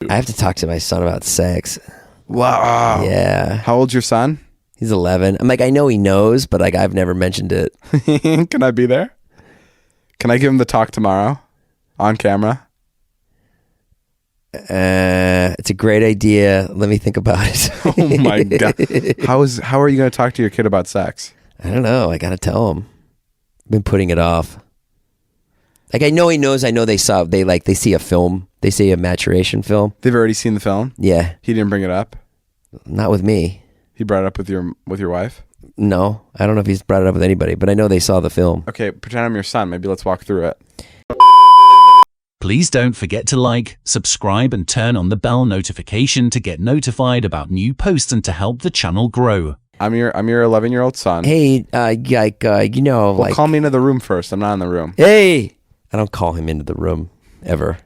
I have to talk to my son about sex. Wow. Yeah. How old's your son? He's 11. I'm like, I know he knows, but like I've never mentioned it. Can I be there? Can I give him the talk tomorrow on camera? It's a great idea. Let me think about it. Oh my God. How are you going to talk to your kid about sex? I don't know. I got to tell him. I've been putting it off. Like I know he knows. I know they see a film. They see a maturation film. They've already seen the film? Yeah. He didn't bring it up? Not with me. He brought it up with your wife? No. I don't know if he's brought it up with anybody, but I know they saw the film. Okay, pretend I'm your son. Maybe let's walk through it. Please don't forget to like, subscribe, and turn on the bell notification to get notified about new posts and to help the channel grow. I'm your 11-year-old son. Hey, Call me into the room first. I'm not in the room. Hey! I don't call him into the room, ever.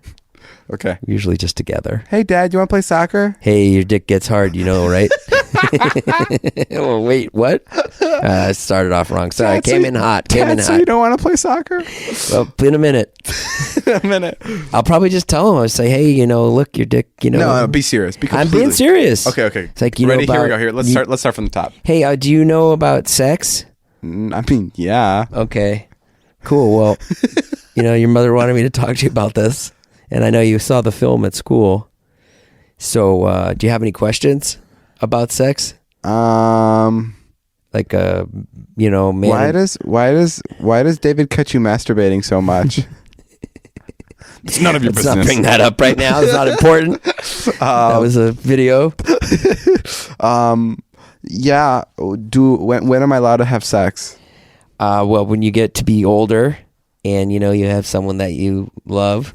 Okay. We're usually just together. Hey, Dad, you want to play soccer? Hey, your dick gets hard, right? Oh, wait, what? I started off wrong. Sorry, Dad, came in hot. So you don't want to play soccer? Well, in a minute. A minute. I'll probably just tell him. I'll say, hey, look, your dick, No, be serious. I'm being serious. Okay. It's like, ready? Here we go. Here, let's start from the top. Hey, do you know about sex? I mean, yeah. Okay. Cool. Well, your mother wanted me to talk to you about this, and I know you saw the film at school. So, do you have any questions about sex? Man. Why does David catch you masturbating so much? It's none of your business. Let's not bring that up right now. It's not important. That was a video. Yeah. When am I allowed to have sex? Well, when you get to be older and, you have someone that you love.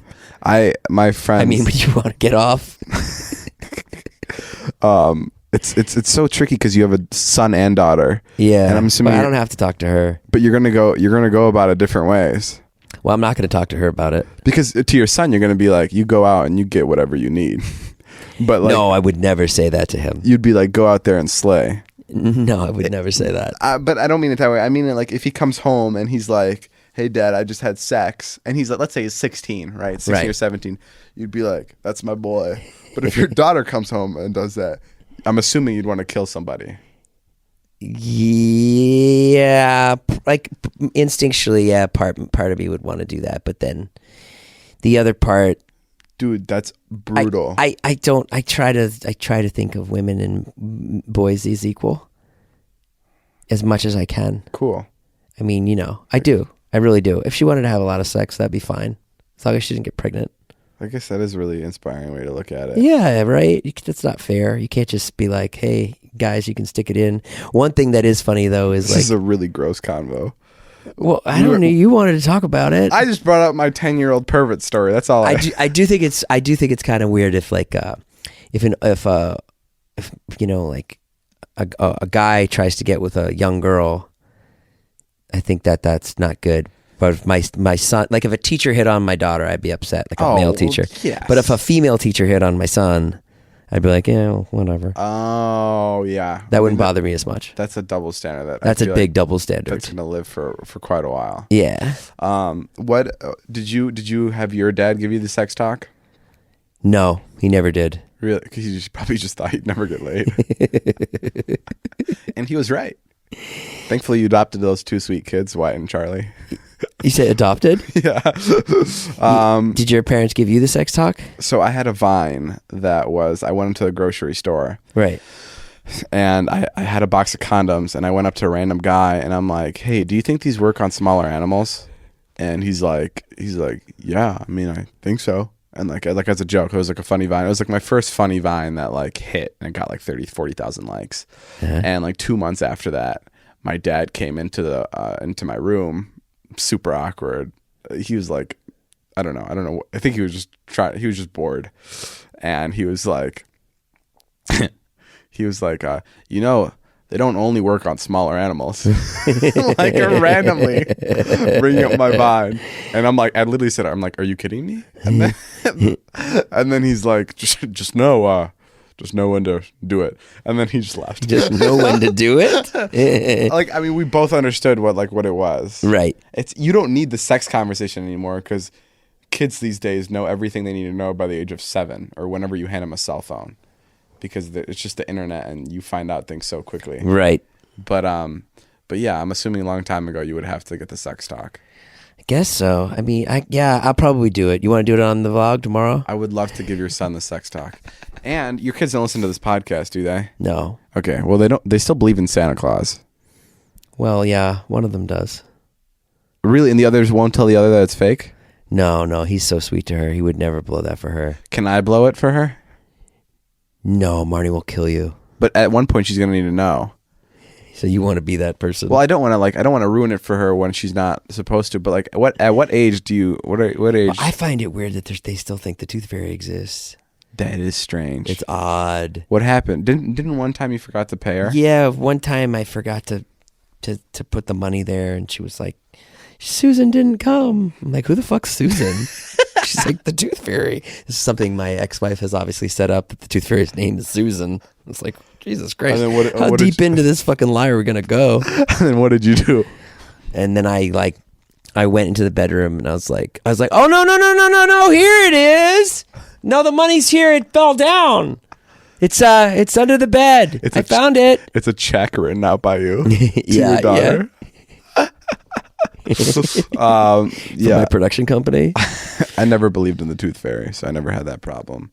My friends. I mean, when you want to get off. It's so tricky because you have a son and daughter. Yeah. And I'm assuming I don't have to talk to her. But you're gonna go about it different ways. Well, I'm not going to talk to her about it. Because to your son, you're going to be like, you go out and you get whatever you need. But no, I would never say that to him. You'd be like, go out there and slay. No, I would never say that. But I don't mean it that way. I mean it like if he comes home and he's like, hey, Dad, I just had sex. And he's like, let's say he's 16, right? 16 or 17. You'd be like, that's my boy. But if your daughter comes home and does that, I'm assuming you'd want to kill somebody. Yeah, like instinctually, yeah. Part of me would want to do that, but then the other part, dude, that's brutal. I try to think of women and boys as equal as much as I can. Cool. I mean, I do. I really do. If she wanted to have a lot of sex, that'd be fine, as long as she didn't get pregnant. I guess that is a really inspiring way to look at it. Yeah, right? That's not fair. You can't just be like, hey, guys, you can stick it in. One thing that is funny, though, is this is a really gross convo. Well, I don't know. You wanted to talk about it. I just brought up my 10-year-old pervert story. That's all. I do think it's kind of weird if like if a guy tries to get with a young girl. I think that's not good. But if my son, like if a teacher hit on my daughter, I'd be upset, like a male teacher. Yes. But if a female teacher hit on my son, I'd be like, yeah, well, whatever. Oh, yeah. That wouldn't bother me as much. That's a double standard. That's a big double standard. That's going to live for quite a while. Yeah. What did you have your dad give you the sex talk? No, he never did. Really? Because he probably just thought he'd never get laid. And he was right. Thankfully, you adopted those two sweet kids, Wyatt and Charlie. You say adopted? Yeah. Did your parents give you the sex talk? So I had a Vine that was, I went into the grocery store. Right. And I had a box of condoms, and I went up to a random guy, and I'm like, hey, do you think these work on smaller animals? And he's like, yeah, I mean, I think so. And like as a joke, it was like a funny Vine. It was like my first funny Vine that like hit and got like 40,000 likes. Uh-huh. And like 2 months after that, my dad came into my room, super awkward. He was like, I don't know. I think he was just bored. And he was like, they don't only work on smaller animals. Like randomly bringing up my Vine. And I'm like, I literally said, I'm like, are you kidding me? And then he's like, just know when to do it. And then he just left. Just know when to do it? Like, I mean, we both understood what it was. Right. You don't need the sex conversation anymore because kids these days know everything they need to know by the age of 7 or whenever you hand them a cell phone, because it's just the internet and you find out things so quickly. Right. But yeah, I'm assuming a long time ago you would have to get the sex talk. I guess so. I mean, I'll probably do it. You want to do it on the vlog tomorrow? I would love to give your son the sex talk. And your kids don't listen to this podcast, do they? No. Okay. Well, they don't. They still believe in Santa Claus. Well, yeah, one of them does. Really? And the others won't tell the other that it's fake? No, he's so sweet to her. He would never blow that for her. Can I blow it for her? No, Marnie will kill you. But at one point, she's going to need to know. So you want to be that person? Well, I don't want to ruin it for her when she's not supposed to. But like, at what age do you? What age? Well, I find it weird that they still think the tooth fairy exists. That is strange. It's odd. What happened? Didn't one time you forgot to pay her? Yeah, one time I forgot to put the money there, and she was like, Susan didn't come. I'm like, who the fuck's Susan? She's like, the tooth fairy. This is something my ex-wife has obviously set up, that the tooth fairy's name is Susan. It's like, Jesus Christ. How deep into this fucking lie are we going to go? And then what did you do? And then I went into the bedroom and I was like, oh, no, here it is. No, the money's here. It fell down. It's under the bed. I found it. It's a check written out by you to Yeah, your daughter. Yeah. My production company. I never believed in the tooth fairy, so I never had that problem.